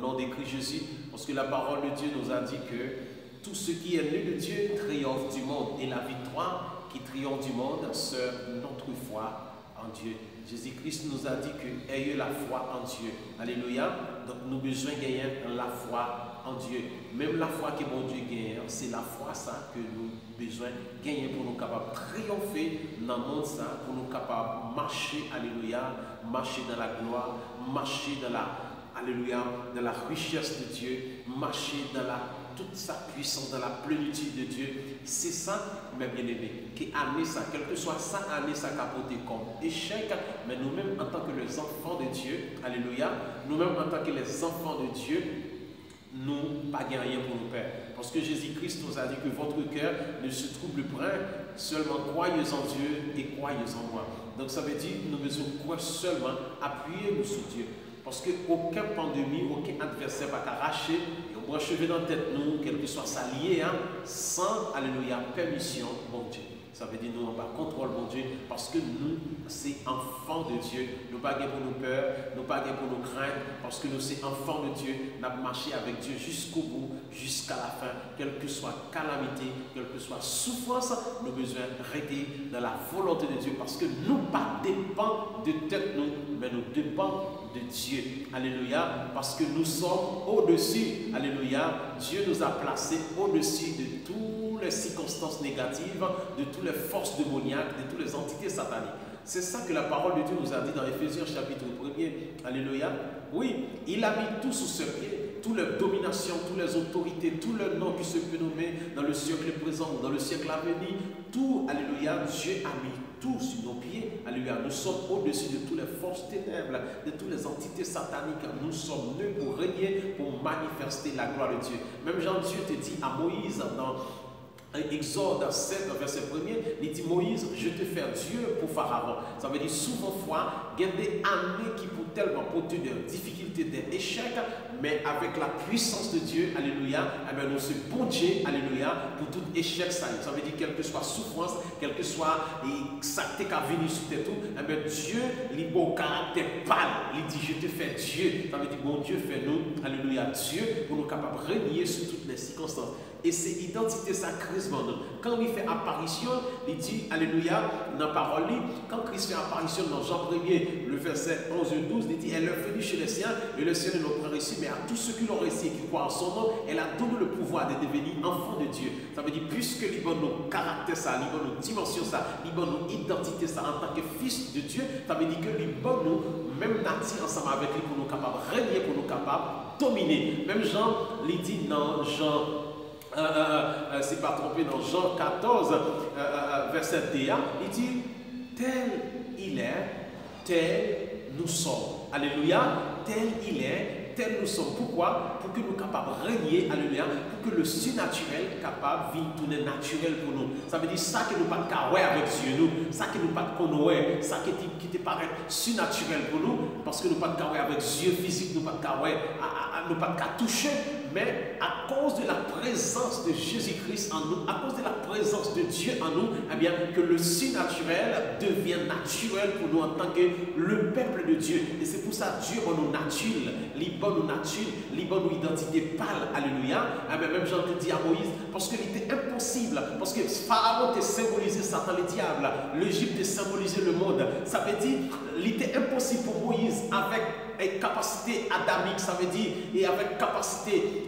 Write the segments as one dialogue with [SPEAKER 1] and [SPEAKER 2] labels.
[SPEAKER 1] nom de Christ Jésus, parce que la parole de Dieu nous a dit que tout ce qui est né de Dieu triomphe du monde. Et la victoire qui triomphe du monde, c'est notre foi en Dieu. Jésus-Christ nous a dit que ayez la foi en Dieu. Alléluia. Donc nous avons besoin de gagner la foi en Dieu. Même la foi que mon Dieu gagne, c'est la foi ça que nous avons besoin de gagner pour nous capables de triompher dans le monde ça, pour nous capables de marcher, alléluia, marcher dans la gloire, marcher dans la, alléluia, dans la richesse de Dieu, marcher dans la toute sa puissance, dans la plénitude de Dieu. C'est ça, mes bien-aimés, qui année ça, quelle que soit ça, année ça capoté comme échec, mais nous-mêmes en tant que les enfants de Dieu, alléluia, nous-mêmes en tant que les enfants de Dieu, nous pas gagner rien pour nous perdre. Parce que Jésus-Christ nous a dit que votre cœur ne se trouble point, seulement croyez en Dieu et croyez en moi. Donc ça veut dire que nous devons croire seulement, appuyer-nous sur Dieu. Parce qu'aucune pandémie, aucun adversaire va t'arracher, on va chever dans la tête nous, quel que soit ça lié, hein, sans, alléluia, permission, bon Dieu. Ça veut dire nous n'avons pas contrôle, mon Dieu, parce que nous, c'est enfants de Dieu. Nous pas pour nous peur, nous pas pour nous craindre, parce que nous, c'est enfants de Dieu. Nous avons marché avec Dieu jusqu'au bout, jusqu'à la fin. Quelle que soit calamité, quelle que soit souffrance, nous avons besoin de rester dans la volonté de Dieu, parce que nous pas dépendons de tête nous, mais nous dépendons de Dieu. Alléluia. Parce que nous sommes au-dessus. Alléluia. Dieu nous a placés au-dessus de toutes les circonstances négatives, de toutes les forces démoniaques, de toutes les entités sataniques. C'est ça que la parole de Dieu nous a dit dans Éphésiens chapitre 1er. Alléluia. Oui, il a mis tout sous ses pieds, toutes les dominations, toutes les autorités, tous les noms qui se peuvent nommer dans le siècle présent, dans le siècle à venir. Tout, alléluia, Dieu a mis tout sur nos pieds. Alléluia. Nous sommes au-dessus de toutes les forces ténèbres, de toutes les entités sataniques. Nous sommes nés pour régner, pour manifester la gloire de Dieu. Même Jean-Dieu te dit à Moïse dans Exode 7, verset 1er, il dit Moïse, je te fais Dieu pour Pharaon. Ça veut dire souvent fois, il y a des années qui pour tellement porter des difficultés, des échecs, mais avec la puissance de Dieu, alléluia, eh bien, nous sommes bon Dieu, alléluia, pour tout échec ça. Ça veut dire quelle que soit souffrance, quelle que soit ça qui est venu sur tes tout, eh bien, Dieu, il a au caractère pâle, il dit je te fais Dieu. Ça veut dire mon Dieu fait nous, alléluia, Dieu, pour nous capables de régner sur toutes les circonstances. Et c'est identité sacrée. Quand il fait apparition, il dit, alléluia, dans la parole, quand Christ fait apparition dans Jean 1er, le verset 11 et 12, il dit, elle est venue chez les siens, et le ciel ne l'ont pas reçu, mais à tous ceux qui l'ont reçu et qui croient en son nom, elle a donné le pouvoir de devenir enfant de Dieu. Ça veut dire, puisque il donne nos caractères, ça, il donne nos dimensions, ça, il donne nos identités, ça, en tant que fils de Dieu, ça veut dire que il donne nous, même nature ensemble avec lui, pour nous capables de régner, pour nous capables de dominer. Même Jean, il dit dans Jean, c'est pas trompé dans Jean 14, verset 1, il dit, tel il est, tel nous sommes. Alléluia, tel il est, tel nous sommes. Pourquoi? Pour que nous soyons capables de régner, alléluia, pour que le surnaturel capable de tourner naturel pour nous. Ça veut dire ça que nous pas de avec Dieu, nous, ça que nous pas de connaître, ça qui te paraît surnaturel pour nous, parce que nous pas de avec Dieu physique, nous pas de nous pas de toucher. Mais à cause de la présence de Jésus-Christ en nous, à cause de la présence de Dieu en nous, eh bien, que le surnaturel devient naturel pour nous en tant que le peuple de Dieu. Et c'est pour ça que Dieu nous nature, nous nature, nous identité pâle. Alléluia. Eh bien, même Jean te dit à Moïse, parce qu'il était impossible, parce que Pharaon te symbolisé Satan le diable, l'Égypte te symbolisé le monde. Ça veut dire, il était impossible pour Moïse avec capacité adamique, ça veut dire, et avec capacité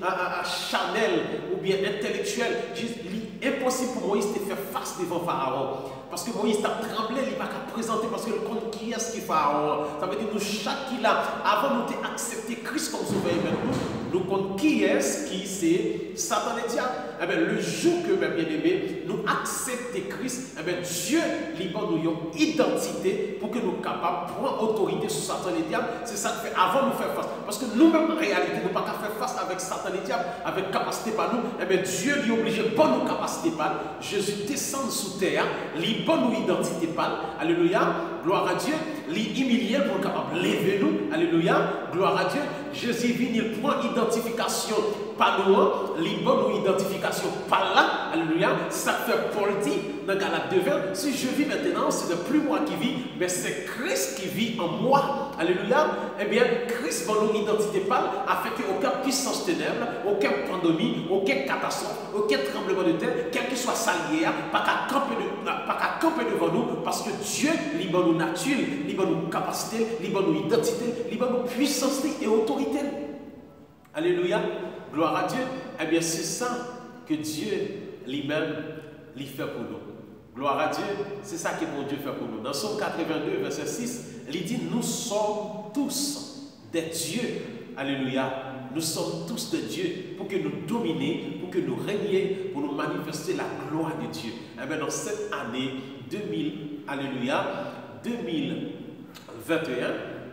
[SPEAKER 1] charnelle ou bien intellectuelle, il est impossible pour Moïse de faire face devant Pharaon. Parce que Moïse t'a tremblé, il va qu'à présenter, parce que le compte qui est-ce qui Pharaon. Ça veut dire nous, chaque qui là, avant nous d'accepter Christ comme sauveur, nous compte qui est-ce qui c'est Satan et diable. Eh bien, le jour que, bien aimé, nous acceptons Christ, eh bien, Dieu libère nous une identité pour que nous soyons capables de prendre autorité sur Satan et diable. C'est ça que fait avant de nous faire face. Parce que nous-mêmes, en réalité, nous ne pouvons pas faire face avec Satan et diable, avec capacité par nous. Eh bien, Dieu lui oblige bonne nous capacité par. Jésus descend sous terre, lui bonne nous identité par. Alléluia. Gloire à Dieu. Lui humilier pour capable lever nous. Alléluia. Gloire à Dieu. Jésus vient, il prend identification par nous, lui bonne nous identification par là. Alléluia. Ça fait Paul dit dans Galates 2:20, si je vis maintenant, ce n'est plus moi qui vis, mais c'est Christ qui vit en moi. alléluia, eh bien, Christ dans nos identités pâle a fait qu'aucune puissance ténèbre, aucune pandémie, aucune catastrophe, aucun tremblement de terre, quel que soit salière, pas qu'à camper devant nous, parce que Dieu, il nous nature, il nous capacité, il nous identité, il nous puissance et autorité. Alléluia, gloire à Dieu. Eh bien, c'est ça que Dieu lui-même lui fait pour nous. Gloire à Dieu, c'est ça que mon Dieu fait pour nous. Dans Psaume 82, verset 6, il dit, nous sommes tous des dieux. Alléluia. Nous sommes tous des dieux pour que nous dominions, pour que nous régnions, pour nous manifester la gloire de Dieu. Eh bien, dans cette année 2000, alléluia, 2021,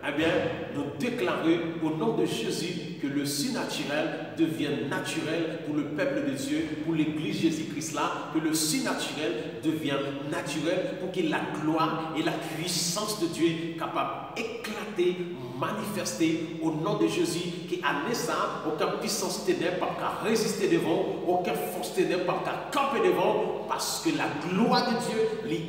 [SPEAKER 1] eh bien, nous déclarons au nom de Jésus que le surnaturel devienne naturel pour le peuple de Dieu, pour l'église Jésus-Christ là, que le surnaturel devienne naturel pour que la gloire et la puissance de Dieu soit capable d'éclater, manifester au nom de Jésus, qui a ça, aucune puissance ténèbre pas qu'à résister devant, aucune force ténèbre pas qu'à camper devant, parce que la gloire de Dieu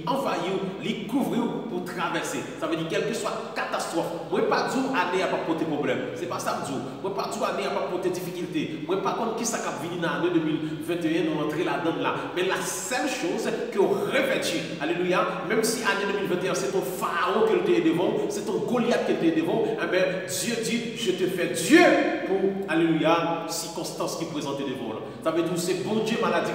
[SPEAKER 1] l'envahit, l'couvre pour traverser. Ça veut dire quelle que soit catastrophe. Moi, pas dire année à pas porter problème. C'est pas ça que je dis. Moi, pas dire année à pas porter difficulté. Moi, pas contre qui ça va venir dans l'année 2021, nous rentrer là-dedans là. Mais la seule chose que revêtu, alléluia, même si l'année 2021, c'est ton pharaon que tu es devant, c'est ton Goliath que tu es devant, eh bien, Dieu dit, je te fais Dieu pour, alléluia, circonstances qui présentent devant. Ça veut dire, c'est bon Dieu maladie.